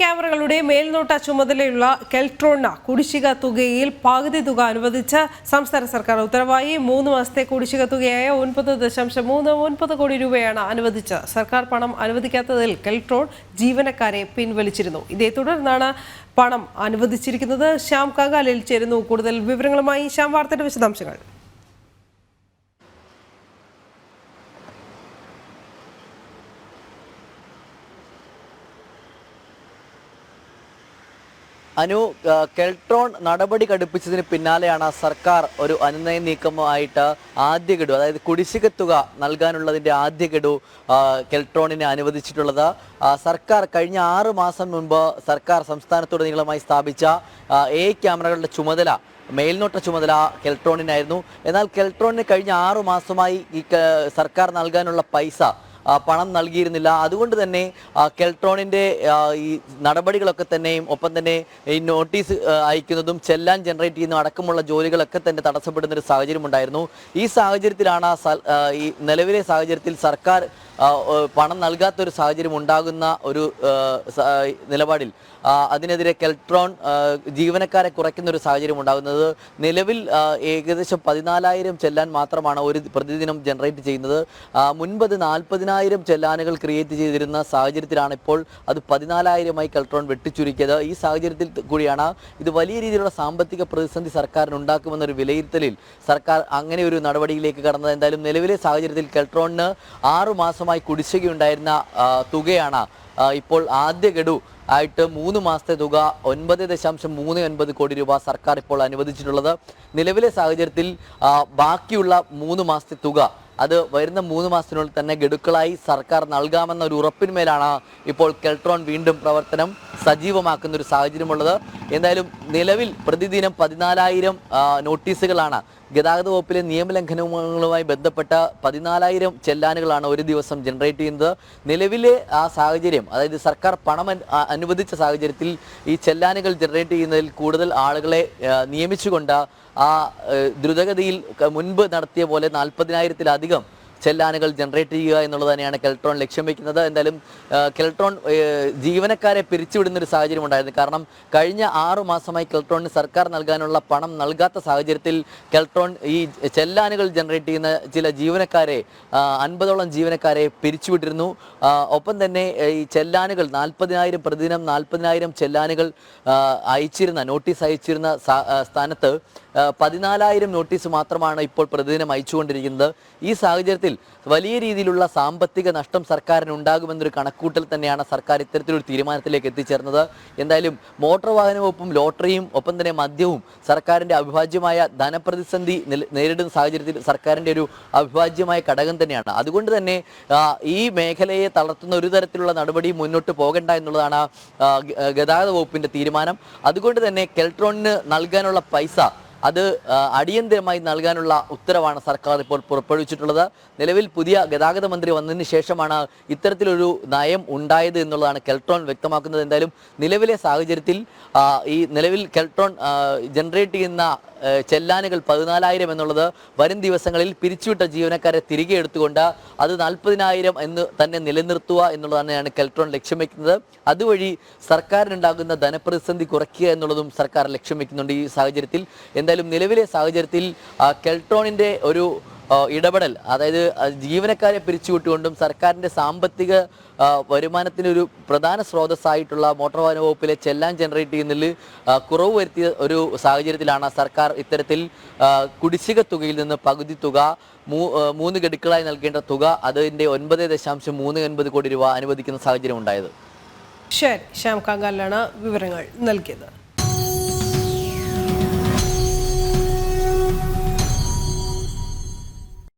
ക്യാമറകളുടെ മേൽനോട്ട ചുമതലയുള്ള കെൽട്രോണിന് കുടിശ്ശിക തുകയിൽ പകുതി തുക അനുവദിച്ച് സംസ്ഥാന സർക്കാർ ഉത്തരവായി. 3 മാസത്തെ കുടിശ്ശിക തുകയായ 9.39 കോടി രൂപയാണ് അനുവദിച്ച് സർക്കാർ പണം അനുവദിക്കാത്തതിൽ കെൽട്രോൺ ജീവനക്കാരെ പിൻവലിച്ചിരുന്നു. ഇതേ തുടർന്നാണ് പണം അനുവദിച്ചിരിക്കുന്നത്. ശ്യാം കാങ്കാലിൽ ചേരുന്നു കൂടുതൽ വിവരങ്ങളുമായി. ശ്യാം, വാർത്തയുടെ വിശദാംശങ്ങൾ. അനു, കെൽട്രോൺ നടപടി കടുപ്പിച്ചതിന് പിന്നാലെയാണ് സർക്കാർ ഒരു അനുനയ നീക്കമായിട്ട് ആദ്യ ഗഡു, അതായത് കുടിശ്ശിക തുക നൽകാനുള്ളതിൻ്റെ ആദ്യ ഗഡു കെൽട്രോണിനെ അനുവദിച്ചിട്ടുള്ളത്. സർക്കാർ കഴിഞ്ഞ 6 മാസം മുൻപ് സർക്കാർ സംസ്ഥാനത്തുടനീളമായി സ്ഥാപിച്ച ക്യാമറകളുടെ ചുമതല, മേൽനോട്ട ചുമതല കെൽട്രോണിനായിരുന്നു. എന്നാൽ കെൽട്രോണിന് കഴിഞ്ഞ 6 മാസമായി ഈ സർക്കാർ നൽകാനുള്ള പൈസ, പണം നൽകിയിരുന്നില്ല. അതുകൊണ്ട് തന്നെ കെൽട്രോണിൻ്റെ ഈ നടപടികളൊക്കെ തന്നെയും ഒപ്പം തന്നെ ഈ നോട്ടീസ് അയക്കുന്നതും ചെല്ലാൻ ജനറേറ്റ് ചെയ്യുന്നതും അടക്കമുള്ള ജോലികളൊക്കെ തന്നെ തടസ്സപ്പെടുന്നൊരു സാഹചര്യം ഉണ്ടായിരുന്നു. ഈ സാഹചര്യത്തിലാണ് ഈ നിലവിലെ സാഹചര്യത്തിൽ സർക്കാർ പണം നൽകാത്തൊരു സാഹചര്യം ഉണ്ടാകുന്ന ഒരു നിലപാടിൽ അതിനെതിരെ കെൽട്രോൺ ജീവനക്കാരെ കുറയ്ക്കുന്ന ഒരു സാഹചര്യം ഉണ്ടാകുന്നത്. നിലവിൽ ഏകദേശം 14,000 ചെല്ലാൻ മാത്രമാണ് ഒരു പ്രതിദിനം ജനറേറ്റ് ചെയ്യുന്നത്. മുൻപ് അത് 40,000 ചെല്ലാനുകൾ ക്രിയേറ്റ് ചെയ്തിരുന്ന സാഹചര്യത്തിലാണ് ഇപ്പോൾ അത് 14,000-ആയി കെൽട്രോൺ വെട്ടിച്ചുരുക്കിയത്. ഈ സാഹചര്യത്തിൽ കൂടിയാണ് ഇത് വലിയ രീതിയിലുള്ള സാമ്പത്തിക പ്രതിസന്ധി സർക്കാരിന് ഉണ്ടാക്കുമെന്നൊരു വിലയിരുത്തലിൽ സർക്കാർ അങ്ങനെ ഒരു നടപടിയിലേക്ക് കടന്നത്. എന്തായാലും നിലവിലെ സാഹചര്യത്തിൽ കെൽട്രോണിന് 6 മാസമായി കുടിശ്ശികയുണ്ടായിരുന്ന തുകയാണ് ഇപ്പോൾ ആദ്യ ഗഡു ആയിട്ട് 3 മാസത്തെ തുക 9.39 കോടി രൂപ സർക്കാർ ഇപ്പോൾ അനുവദിച്ചിട്ടുള്ളത്. നിലവിലെ സാഹചര്യത്തിൽ ബാക്കിയുള്ള 3 മാസത്തെ തുക അത് വരുന്ന 3 മാസത്തിനുള്ളിൽ തന്നെ ഗഡുക്കളായി സർക്കാർ നൽകാമെന്ന ഒരു ഉറപ്പിന്മേലാണ് ഇപ്പോൾ കെൽട്രോൺ വീണ്ടും പ്രവർത്തനം സജീവമാക്കുന്ന ഒരു സാഹചര്യമുള്ളത്. എന്തായാലും നിലവിൽ പ്രതിദിനം 14,000 നോട്ടീസുകളാണ് ഗതാഗത വകുപ്പിലെ നിയമലംഘനങ്ങളുമായി ബന്ധപ്പെട്ട 14,000 ചെല്ലാനുകളാണ് ഒരു ദിവസം ജനറേറ്റ് ചെയ്യുന്നത്. നിലവിലെ ആ സാഹചര്യം, അതായത് സർക്കാർ പണം അനുവദിച്ച സാഹചര്യത്തിൽ ഈ ചെല്ലാനുകൾ ജനറേറ്റ് ചെയ്യുന്നതിൽ കൂടുതൽ ആളുകളെ നിയമിച്ചുകൊണ്ട് ആ ദ്രുതഗതിയിൽ മുൻപ് നടത്തിയ പോലെ 40,000-ത്തിലധികം ചെല്ലാനുകൾ ജനറേറ്റ് ചെയ്യുക എന്നുള്ളത് തന്നെയാണ് കെൽട്രോൺ ലക്ഷ്യം വയ്ക്കുന്നത്. എന്തായാലും കെൽട്രോൺ ജീവനക്കാരെ പിരിച്ചുവിടുന്നൊരു സാഹചര്യം ഉണ്ടായിരുന്നു. കാരണം കഴിഞ്ഞ 6 മാസമായി കെൽട്രോണിന് സർക്കാർ നൽകാനുള്ള പണം നൽകാത്ത സാഹചര്യത്തിൽ കെൽട്രോൺ ഈ ചെല്ലാനുകൾ ജനറേറ്റ് ചെയ്യുന്ന ചില ജീവനക്കാരെ 50ഓളം ജീവനക്കാരെ പിരിച്ചുവിട്ടിരുന്നു. ഒപ്പം തന്നെ ഈ ചെല്ലാനുകൾ 40,000 പ്രതിദിനം 40,000 ചെല്ലാനുകൾ നോട്ടീസ് അയച്ചിരുന്ന സ്ഥാനത്ത് 14,000 നോട്ടീസ് മാത്രമാണ് ഇപ്പോൾ പ്രതിദിനം അയച്ചുകൊണ്ടിരിക്കുന്നത്. ഈ സാഹചര്യത്തിൽ വലിയ രീതിയിലുള്ള സാമ്പത്തിക നഷ്ടം സർക്കാരിന് ഉണ്ടാകുമെന്നൊരു കണക്കൂട്ടൽ തന്നെയാണ് സർക്കാർ ഇത്തരത്തിലൊരു തീരുമാനത്തിലേക്ക് എത്തിച്ചേർന്നത്. എന്തായാലും മോട്ടോർ വാഹന വകുപ്പും ലോട്ടറിയും ഒപ്പം തന്നെ മദ്യവും സർക്കാരിൻ്റെ അവിഭാജ്യമായ ധനപ്രതിസന്ധി നേരിടുന്ന സാഹചര്യത്തിൽ സർക്കാരിൻ്റെ ഒരു അവിഭാജ്യമായ ഘടകം തന്നെയാണ്. അതുകൊണ്ട് തന്നെ ഈ മേഖലയെ തളർത്തുന്ന ഒരു തരത്തിലുള്ള നടപടി മുന്നോട്ട് പോകണ്ട എന്നുള്ളതാണ് ഗതാഗത വകുപ്പിൻ്റെ തീരുമാനം. അതുകൊണ്ട് തന്നെ കെൽട്രോണിന് നൽകാനുള്ള പൈസ അത് അടിയന്തരമായി നൽകാനുള്ള ഉത്തരവാണ് സർക്കാർ ഇപ്പോൾ പുറപ്പെടുവിച്ചിട്ടുള്ളത്. നിലവിൽ പുതിയ ഗതാഗത മന്ത്രി വന്നതിന് ശേഷമാണ് ഇത്തരത്തിലൊരു നയം ഉണ്ടായത് എന്നുള്ളതാണ് കെൽട്രോൺ വ്യക്തമാക്കുന്നത്. എന്തായാലും നിലവിലെ സാഹചര്യത്തിൽ ഈ നിലവിൽ കെൽട്രോൺ ജനറേറ്റ് ചെയ്യുന്ന ചെല്ലാനുകൾ 14,000 എന്നുള്ളത് വരും ദിവസങ്ങളിൽ പിരിച്ചുവിട്ട ജീവനക്കാരെ തിരികെ എടുത്തുകൊണ്ട് അത് 40,000 എന്ന് തന്നെ നിലനിർത്തുക എന്നുള്ളതാണ് കെൽട്രോൺ ലക്ഷ്യം വയ്ക്കുന്നത്. അതുവഴി സർക്കാരിനുണ്ടാകുന്ന ധനപ്രതിസന്ധി കുറയ്ക്കുക എന്നുള്ളതും സർക്കാർ ലക്ഷ്യം വയ്ക്കുന്നുണ്ട്. ഈ സാഹചര്യത്തിൽ എന്തായാലും നിലവിലെ സാഹചര്യത്തിൽ കെൽട്രോണിൻ്റെ ഒരു ഇടപെടൽ, അതായത് ജീവനക്കാരെ പിരിച്ചുവിട്ടുകൊണ്ടും സർക്കാരിൻ്റെ സാമ്പത്തിക വരുമാനത്തിനൊരു പ്രധാന സ്രോതസ്സായിട്ടുള്ള മോട്ടോർ വാഹന വകുപ്പിലെ ചെല്ലാൻ ജനറേറ്റ് ചെയ്യുന്നതിൽ കുറവ് വരുത്തിയ ഒരു സാഹചര്യത്തിലാണ് സർക്കാർ ഇത്തരത്തിൽ കുടിശ്ശിക തുകയിൽ നിന്ന് പകുതി തുക 3 ഗഡുക്കളായി നൽകേണ്ട തുക അതിൻ്റെ 9.39 കോടി രൂപ അനുവദിക്കുന്ന സാഹചര്യം ഉണ്ടായത്. ശരി, ശ്യാം കാങ്കാലിലാണ് വിവരങ്ങൾ നൽകിയത്.